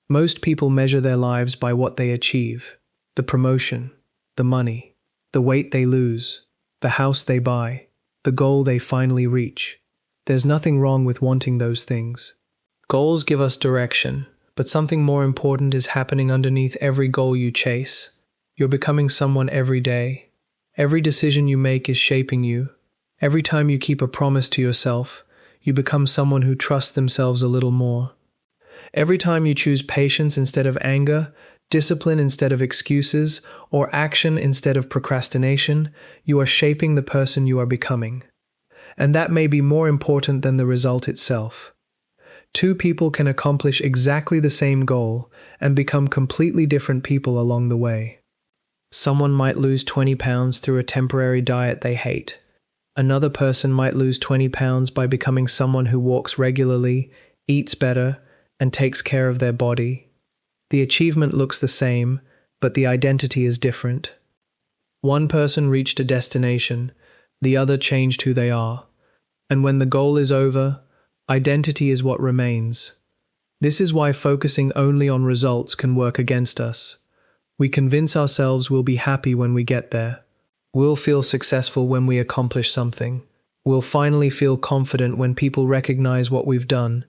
Most people measure their lives by what they achieve: the promotion, the money, the weight they lose, the house they buy, the goal they finally reach. There's nothing wrong with wanting those things. Goals give us direction, but something more important is happening underneath every goal you chase. You're becoming someone every day. Every decision you make is shaping you. Every time you keep a promise to yourself, you become someone who trusts themselves a little more. Every time you choose patience instead of anger, discipline instead of excuses, or action instead of procrastination, you are shaping the person you are becoming. And that may be more important than the result itself. Two people can accomplish exactly the same goal and become completely different people along the way. Someone might lose 20 pounds through a temporary diet they hate. Another person might lose 20 pounds by becoming someone who walks regularly, eats better, and takes care of their body. The achievement looks the same, but the identity is different. One person reached a destination, the other changed who they are. And when the goal is over, identity is what remains. This is why focusing only on results can work against us. We convince ourselves we'll be happy when we get there. We'll feel successful when we accomplish something. We'll finally feel confident when people recognize what we've done.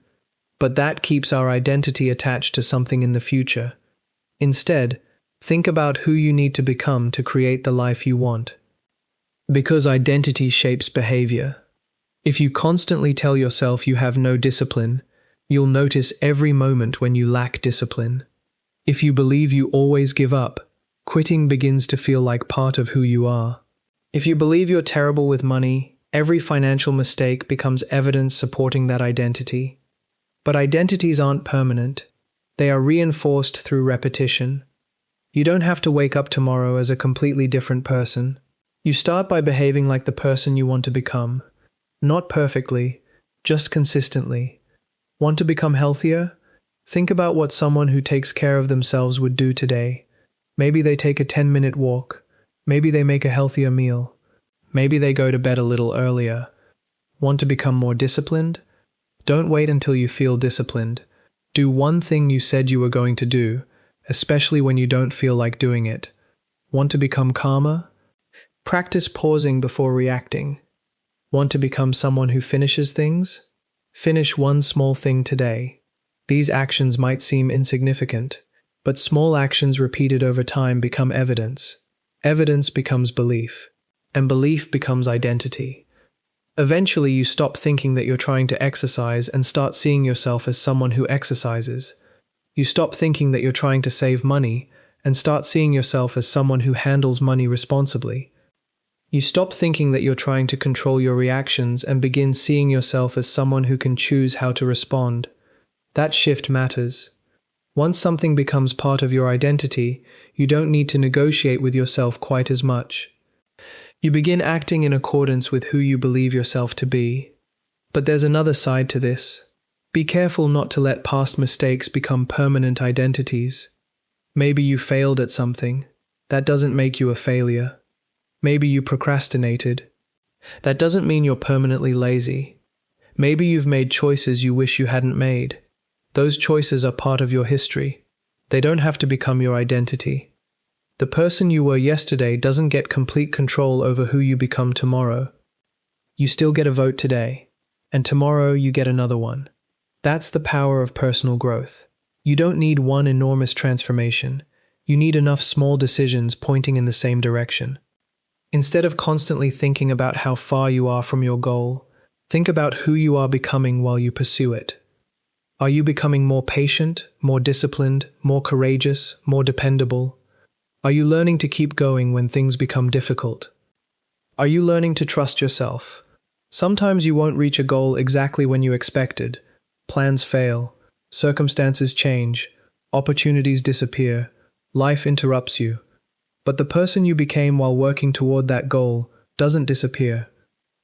But that keeps our identity attached to something in the future. Instead, think about who you need to become to create the life you want. Because identity shapes behavior. If you constantly tell yourself you have no discipline, you'll notice every moment when you lack discipline. If you believe you always give up, quitting begins to feel like part of who you are. If you believe you're terrible with money, every financial mistake becomes evidence supporting that identity. But identities aren't permanent. They are reinforced through repetition. You don't have to wake up tomorrow as a completely different person. You start by behaving like the person you want to become. Not perfectly, just consistently. Want to become healthier? Think about what someone who takes care of themselves would do today. Maybe they take a 10-minute walk. Maybe they make a healthier meal. Maybe they go to bed a little earlier. Want to become more disciplined? Don't wait until you feel disciplined. Do one thing you said you were going to do, especially when you don't feel like doing it. Want to become calmer? Practice pausing before reacting. Want to become someone who finishes things? Finish one small thing today. These actions might seem insignificant, but small actions repeated over time become evidence. Evidence becomes belief, and belief becomes identity. Eventually, you stop thinking that you're trying to exercise and start seeing yourself as someone who exercises. You stop thinking that you're trying to save money and start seeing yourself as someone who handles money responsibly. You stop thinking that you're trying to control your reactions and begin seeing yourself as someone who can choose how to respond. That shift matters. Once something becomes part of your identity, you don't need to negotiate with yourself quite as much. You begin acting in accordance with who you believe yourself to be. But there's another side to this. Be careful not to let past mistakes become permanent identities. Maybe you failed at something. That doesn't make you a failure. Maybe you procrastinated. That doesn't mean you're permanently lazy. Maybe you've made choices you wish you hadn't made. Those choices are part of your history. They don't have to become your identity. The person you were yesterday doesn't get complete control over who you become tomorrow. You still get a vote today, and tomorrow you get another one. That's the power of personal growth. You don't need one enormous transformation. You need enough small decisions pointing in the same direction. Instead of constantly thinking about how far you are from your goal, think about who you are becoming while you pursue it. Are you becoming more patient, more disciplined, more courageous, more dependable? Are you learning to keep going when things become difficult? Are you learning to trust yourself? Sometimes you won't reach a goal exactly when you expected. Plans fail, circumstances change, opportunities disappear, life interrupts you. But the person you became while working toward that goal doesn't disappear.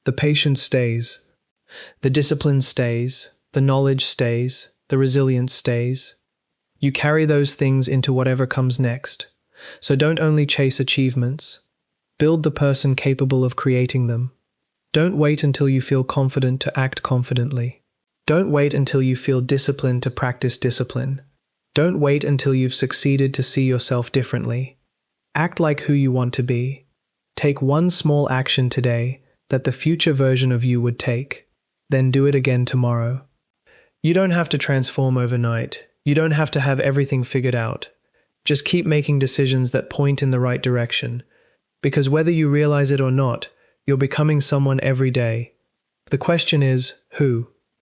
The patience stays. The discipline stays. The knowledge stays. The resilience stays. You carry those things into whatever comes next. So don't only chase achievements. Build the person capable of creating them. Don't wait until you feel confident to act confidently. Don't wait until you feel disciplined to practice discipline. Don't wait until you've succeeded to see yourself differently. Act like who you want to be. Take one small action today that the future version of you would take. Then do it again tomorrow. You don't have to transform overnight. You don't have to have everything figured out. Just keep making decisions that point in the right direction. Because whether you realize it or not, you're becoming someone every day. The question is, who?